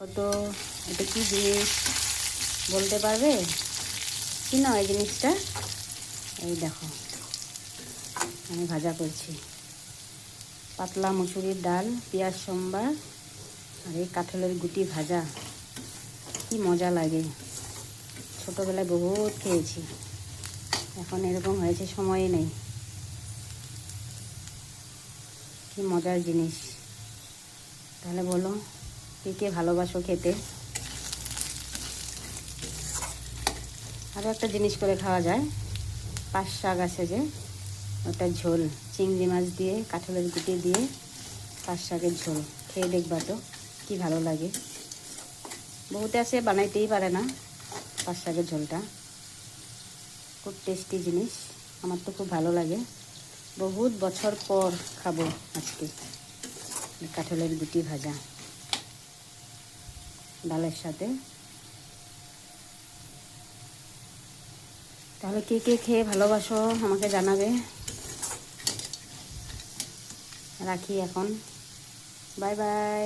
তো এটা কি জিনিস বলতে পারবে? কি না এই জিনিসটা? এই দেখো, আমি ভাজা করছি পাতলা মুসুরির ডাল, পেঁয়াজ সম্বার আর এই কাঁঠালের গুটি ভাজা। কি মজা লাগে, ছোটোবেলায় বহুত খেয়েছি। এখন এরকম হয়েছে, সময় নেই। কি মজার জিনিস। তাহলে বলো, কে কে ভালোবাসো খেতে? আরও একটা জিনিস করে খাওয়া যায়, পাট শাক আছে যে, ওটা ঝোল, চিংড়ি মাছ দিয়ে কাঁঠালের গুটি দিয়ে পাট শাকের ঝোল। খেয়ে দেখবা তো কি ভালো লাগে। বহুতে আছে বানাইতেই পারে না পাট শাকের ঝোলটা। খুব টেস্টি জিনিস, আমার তো খুব ভালো লাগে। বহুত বছর পর খাবো আজকে কাঁঠালের গুটি ভাজা ডালের সাথে। তাহলে কে কে খেয়ে ভালোবাসো আমাকে জানাবে। রাখি এখন, বাই বাই।